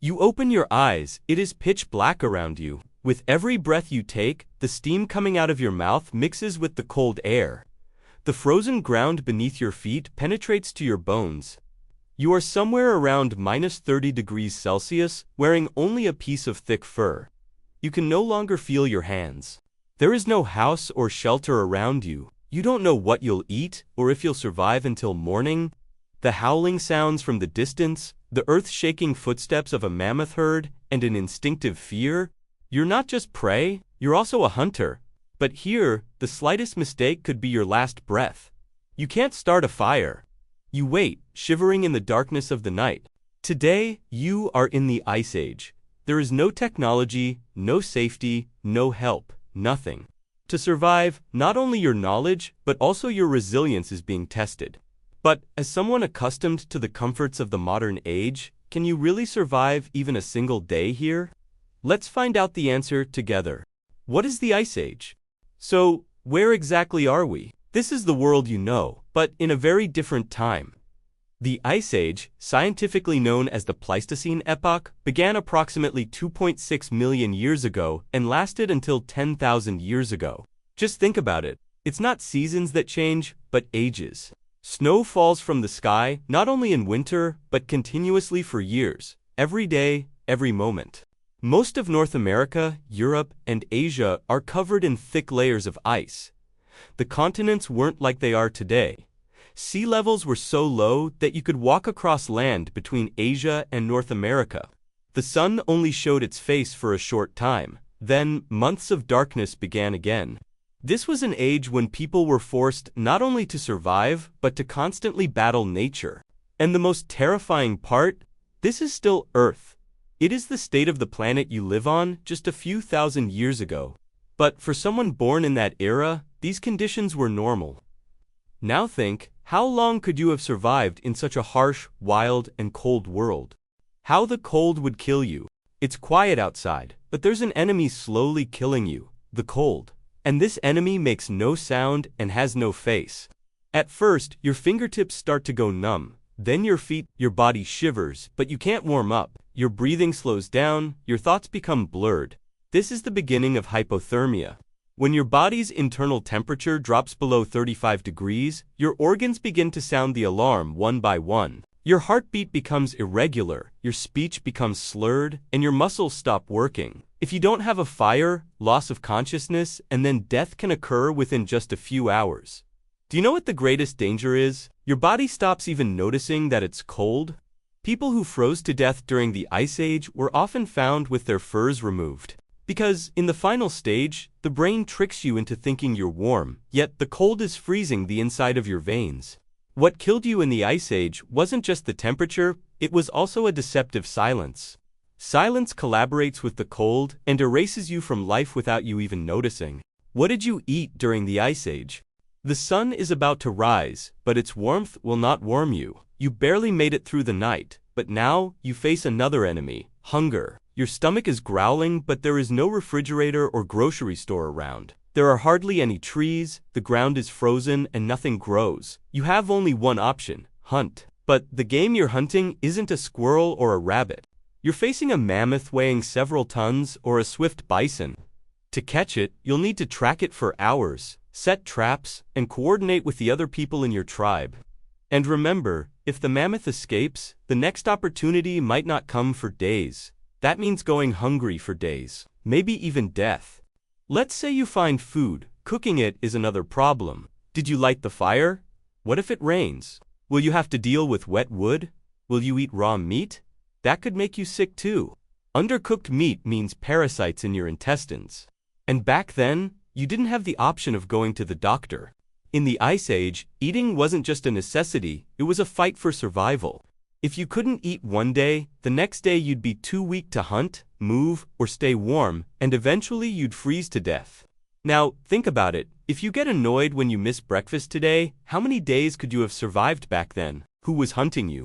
You open your eyes, it is pitch black around you. With every breath you take, the steam coming out of your mouth mixes with the cold air. The frozen ground beneath your feet penetrates to your bones. You are somewhere around -30 degrees Celsius, wearing only a piece of thick fur. You can no longer feel your hands. There is no house or shelter around you. You don't know what you'll eat or if you'll survive until morning. The howling sounds from the distance, the earth-shaking footsteps of a mammoth herd, and an instinctive fear. You're not just prey, you're also a hunter. But here, the slightest mistake could be your last breath. You can't start a fire. You wait, shivering in the darkness of the night. Today, you are in the Ice Age. There is no technology, no safety, no help, nothing. To survive, not only your knowledge, but also your resilience is being tested. But, as someone accustomed to the comforts of the modern age, can you really survive even a single day here? Let's find out the answer together. What is the Ice Age? So, where exactly are we? This is the world you know, but in a very different time. The Ice Age, scientifically known as the Pleistocene epoch, began approximately 2.6 million years ago and lasted until 10,000 years ago. Just think about it. It's not seasons that change, but ages. Snow falls from the sky, not only in winter, but continuously for years, every day, every moment. Most of North America, Europe, and Asia are covered in thick layers of ice. The continents weren't like they are today. Sea levels were so low that you could walk across land between Asia and North America. The sun only showed its face for a short time. Then, months of darkness began again. This was an age when people were forced not only to survive, but to constantly battle nature. And the most terrifying part? This is still Earth. It is the state of the planet you live on just a few thousand years ago. But for someone born in that era, these conditions were normal. Now think, how long could you have survived in such a harsh, wild, and cold world? How the cold would kill you. It's quiet outside, but there's an enemy slowly killing you, the cold. And this enemy makes no sound and has no face. At first, your fingertips start to go numb. Then your feet, your body shivers, but you can't warm up. Your breathing slows down, your thoughts become blurred. This is the beginning of hypothermia. When your body's internal temperature drops below 35 degrees, your organs begin to sound the alarm one by one. Your heartbeat becomes irregular, your speech becomes slurred, and your muscles stop working. If you don't have a fire, loss of consciousness, and then death can occur within just a few hours. Do you know what the greatest danger is? Your body stops even noticing that it's cold. People who froze to death during the Ice Age were often found with their furs removed. Because, in the final stage, the brain tricks you into thinking you're warm, yet the cold is freezing the inside of your veins. What killed you in the Ice Age wasn't just the temperature, it was also a deceptive silence. Silence collaborates with the cold and erases you from life without you even noticing. What did you eat during the Ice Age? The sun is about to rise, but its warmth will not warm you. You barely made it through the night, but now you face another enemy, hunger. Your stomach is growling, but there is no refrigerator or grocery store around. There are hardly any trees, the ground is frozen, and nothing grows. You have only one option, hunt. But the game you're hunting isn't a squirrel or a rabbit. You're facing a mammoth weighing several tons or a swift bison. To catch it, you'll need to track it for hours, set traps, and coordinate with the other people in your tribe. And remember, if the mammoth escapes, the next opportunity might not come for days. That means going hungry for days, maybe even death. Let's say you find food, cooking it is another problem. Did you light the fire? What if it rains? Will you have to deal with wet wood? Will you eat raw meat? That could make you sick too. Undercooked meat means parasites in your intestines. And back then, you didn't have the option of going to the doctor. In the Ice Age, eating wasn't just a necessity, it was a fight for survival. If you couldn't eat one day, the next day you'd be too weak to hunt, move, or stay warm, and eventually you'd freeze to death. Now, think about it. If you get annoyed when you miss breakfast today, how many days could you have survived back then? Who was hunting you?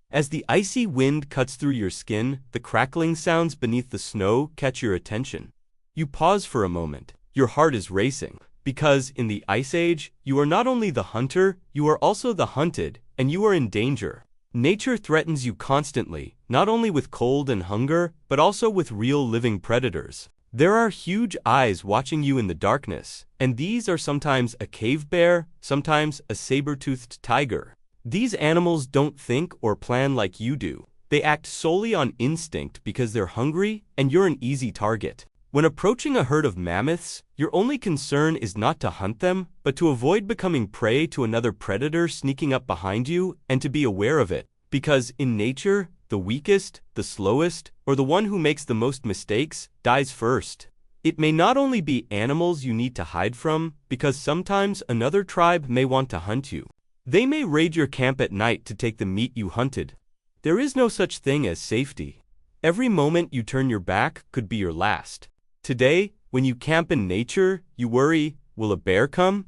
As the icy wind cuts through your skin, the crackling sounds beneath the snow catch your attention. You pause for a moment. Your heart is racing. Because, in the Ice Age, you are not only the hunter, you are also the hunted, and you are in danger. Nature threatens you constantly, not only with cold and hunger, but also with real living predators. There are huge eyes watching you in the darkness, and these are sometimes a cave bear, sometimes a saber-toothed tiger. These animals don't think or plan like you do. They act solely on instinct because they're hungry and you're an easy target. When approaching a herd of mammoths, your only concern is not to hunt them, but to avoid becoming prey to another predator sneaking up behind you and to be aware of it. Because in nature, the weakest, the slowest, or the one who makes the most mistakes dies first. It may not only be animals you need to hide from, because sometimes another tribe may want to hunt you. They may raid your camp at night to take the meat you hunted. There is no such thing as safety. Every moment you turn your back could be your last. Today, when you camp in nature, you worry, will a bear come?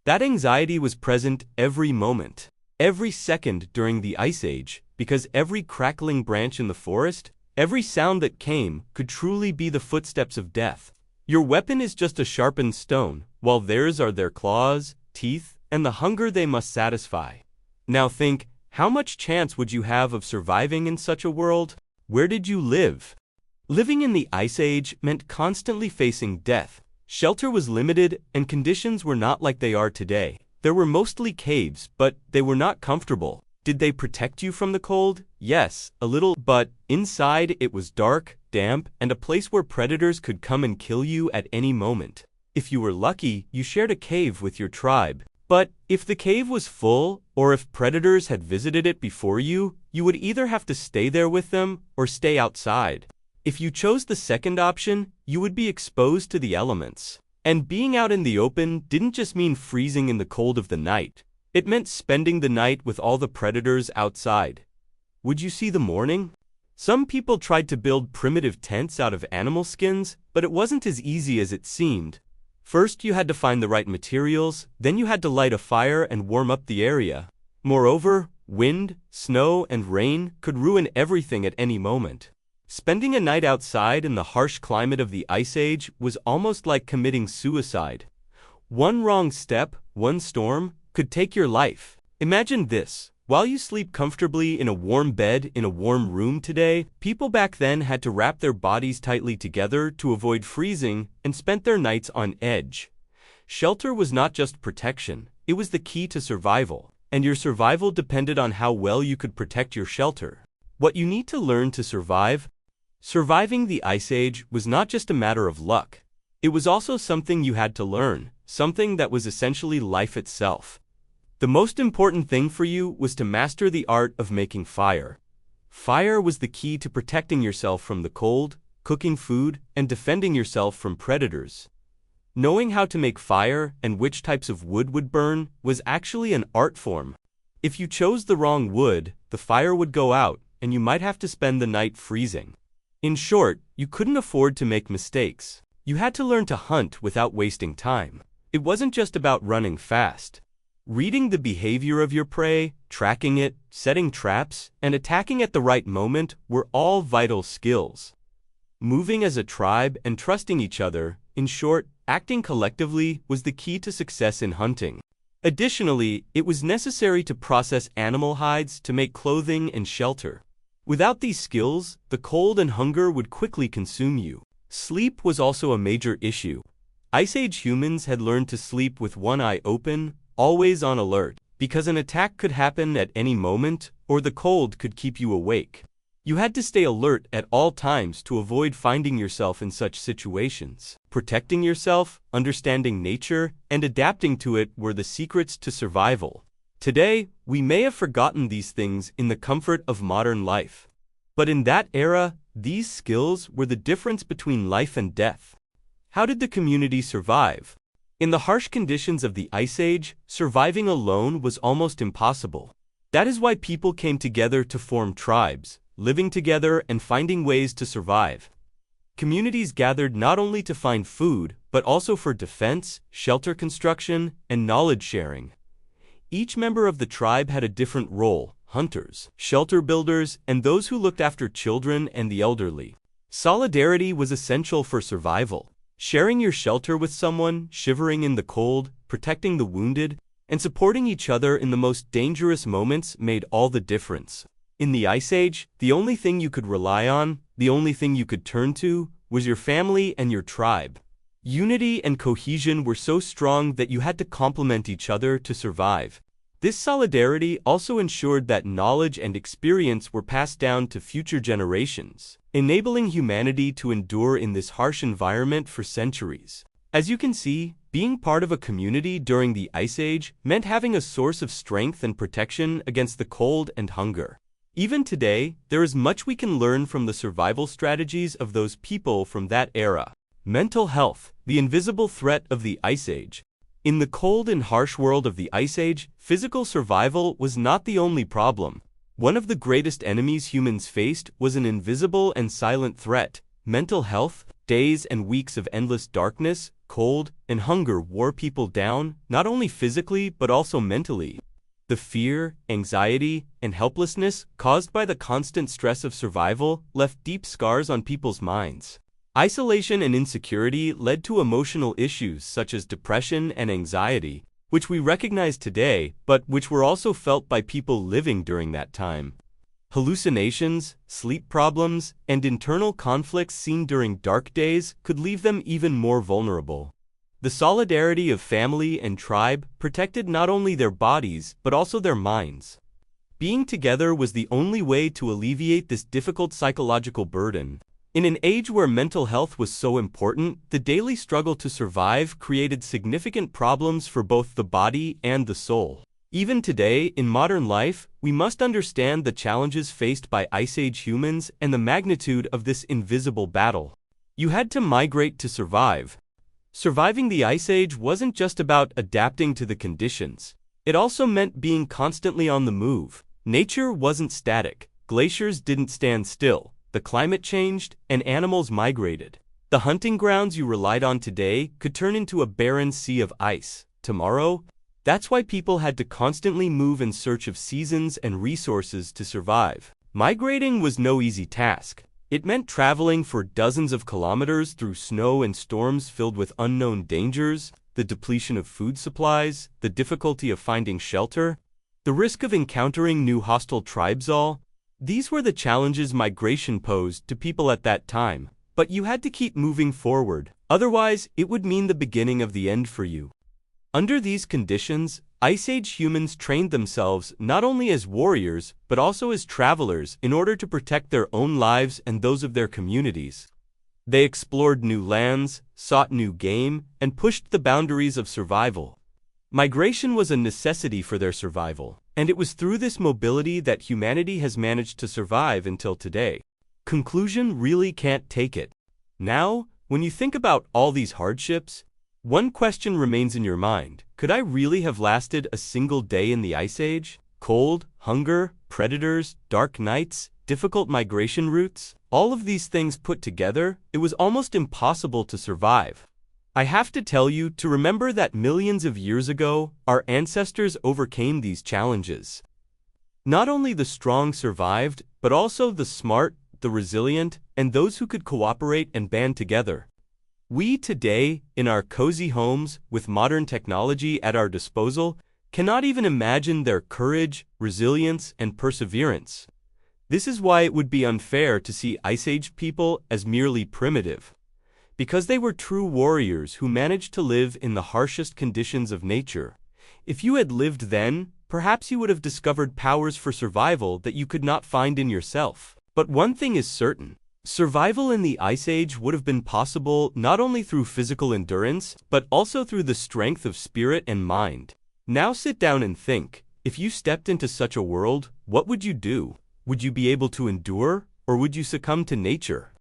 That anxiety was present every moment, every second during the Ice Age, because every crackling branch in the forest, every sound that came, could truly be the footsteps of death. Your weapon is just a sharpened stone, while theirs are their claws, teeth, and the hunger they must satisfy. Now think, how much chance would you have of surviving in such a world? Where did you live? Living in the Ice Age meant constantly facing death. Shelter was limited, and conditions were not like they are today. There were mostly caves, but they were not comfortable. Did they protect you from the cold? Yes, a little, but inside it was dark, damp, and a place where predators could come and kill you at any moment. If you were lucky, you shared a cave with your tribe. But if the cave was full, or if predators had visited it before you would either have to stay there with them or stay outside. If you chose the second option, you would be exposed to the elements. And being out in the open didn't just mean freezing in the cold of the night. It meant spending the night with all the predators outside. Would you see the morning? Some people tried to build primitive tents out of animal skins, but it wasn't as easy as it seemed. First, you had to find the right materials, then you had to light a fire and warm up the area. Moreover, wind, snow, and rain could ruin everything at any moment. Spending a night outside in the harsh climate of the Ice Age was almost like committing suicide. One wrong step, one storm, could take your life. Imagine this. While you sleep comfortably in a warm bed in a warm room today, people back then had to wrap their bodies tightly together to avoid freezing and spent their nights on edge. Shelter was not just protection, it was the key to survival, and your survival depended on how well you could protect your shelter. What you need to learn to survive? Surviving the Ice Age was not just a matter of luck. It was also something you had to learn, something that was essentially life itself. The most important thing for you was to master the art of making fire. Fire was the key to protecting yourself from the cold, cooking food, and defending yourself from predators. Knowing how to make fire and which types of wood would burn was actually an art form. If you chose the wrong wood, the fire would go out, and you might have to spend the night freezing. In short, you couldn't afford to make mistakes. You had to learn to hunt without wasting time. It wasn't just about running fast. Reading the behavior of your prey, tracking it, setting traps, and attacking at the right moment were all vital skills. Moving as a tribe and trusting each other, in short, acting collectively was the key to success in hunting. Additionally, it was necessary to process animal hides to make clothing and shelter. Without these skills, the cold and hunger would quickly consume you. Sleep was also a major issue. Ice Age humans had learned to sleep with one eye open, always on alert, because an attack could happen at any moment, or the cold could keep you awake. You had to stay alert at all times to avoid finding yourself in such situations. Protecting yourself, understanding nature, and adapting to it were the secrets to survival. Today, we may have forgotten these things in the comfort of modern life. But in that era, these skills were the difference between life and death. How did the community survive? In the harsh conditions of the Ice Age, surviving alone was almost impossible. That is why people came together to form tribes, living together and finding ways to survive. Communities gathered not only to find food, but also for defense, shelter construction, and knowledge sharing. Each member of the tribe had a different role: hunters, shelter builders, and those who looked after children and the elderly. Solidarity was essential for survival. Sharing your shelter with someone, shivering in the cold, protecting the wounded, and supporting each other in the most dangerous moments made all the difference. In the Ice Age, the only thing you could rely on, the only thing you could turn to, was your family and your tribe. Unity and cohesion were so strong that you had to complement each other to survive. This solidarity also ensured that knowledge and experience were passed down to future generations, enabling humanity to endure in this harsh environment for centuries. As you can see, being part of a community during the Ice Age meant having a source of strength and protection against the cold and hunger. Even today, there is much we can learn from the survival strategies of those people from that era. Mental health, the invisible threat of the Ice Age. In the cold and harsh world of the Ice Age, physical survival was not the only problem. One of the greatest enemies humans faced was an invisible and silent threat: mental health. Days and weeks of endless darkness, cold, and hunger wore people down, not only physically but also mentally. The fear, anxiety, and helplessness caused by the constant stress of survival left deep scars on people's minds. Isolation and insecurity led to emotional issues such as depression and anxiety, which we recognize today, but which were also felt by people living during that time. Hallucinations, sleep problems, and internal conflicts seen during dark days could leave them even more vulnerable. The solidarity of family and tribe protected not only their bodies but also their minds. Being together was the only way to alleviate this difficult psychological burden. In an age where mental health was so important, the daily struggle to survive created significant problems for both the body and the soul. Even today, in modern life, we must understand the challenges faced by Ice Age humans and the magnitude of this invisible battle. You had to migrate to survive. Surviving the Ice Age wasn't just about adapting to the conditions. It also meant being constantly on the move. Nature wasn't static. Glaciers didn't stand still. The climate changed, and animals migrated. The hunting grounds you relied on today could turn into a barren sea of ice tomorrow. That's why people had to constantly move in search of seasons and resources to survive. Migrating was no easy task. It meant traveling for dozens of kilometers through snow and storms filled with unknown dangers, the depletion of food supplies, the difficulty of finding shelter, the risk of encountering new hostile tribes. These were the challenges migration posed to people at that time. But you had to keep moving forward, otherwise it would mean the beginning of the end for you. Under these conditions, Ice Age humans trained themselves not only as warriors but also as travelers in order to protect their own lives and those of their communities. They explored new lands, sought new game, and pushed the boundaries of survival. Migration was a necessity for their survival, and it was through this mobility that humanity has managed to survive until today. Conclusion: really can't take it. Now, when you think about all these hardships, one question remains in your mind: could I really have lasted a single day in the Ice Age? Cold, hunger, predators, dark nights, difficult migration routes, all of these things put together, it was almost impossible to survive. I have to tell you to remember that millions of years ago, our ancestors overcame these challenges. Not only the strong survived, but also the smart, the resilient, and those who could cooperate and band together. We today, in our cozy homes, with modern technology at our disposal, cannot even imagine their courage, resilience, and perseverance. This is why it would be unfair to see Ice Age people as merely primitive, because they were true warriors who managed to live in the harshest conditions of nature. If you had lived then, perhaps you would have discovered powers for survival that you could not find in yourself. But one thing is certain. Survival in the Ice Age would have been possible not only through physical endurance, but also through the strength of spirit and mind. Now sit down and think. If you stepped into such a world, what would you do? Would you be able to endure, or would you succumb to nature?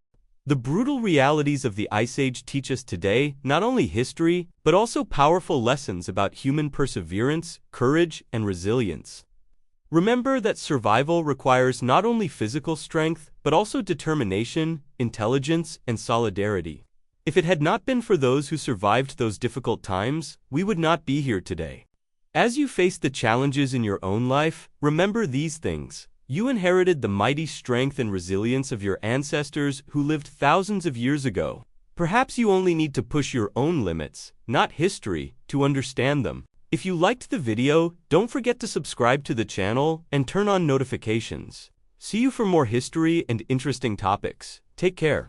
The brutal realities of the Ice Age teach us today not only history, but also powerful lessons about human perseverance, courage, and resilience. Remember that survival requires not only physical strength, but also determination, intelligence, and solidarity. If it had not been for those who survived those difficult times, we would not be here today. As you face the challenges in your own life, remember these things. You inherited the mighty strength and resilience of your ancestors who lived thousands of years ago. Perhaps you only need to push your own limits, not history, to understand them. If you liked the video, don't forget to subscribe to the channel and turn on notifications. See you for more history and interesting topics. Take care.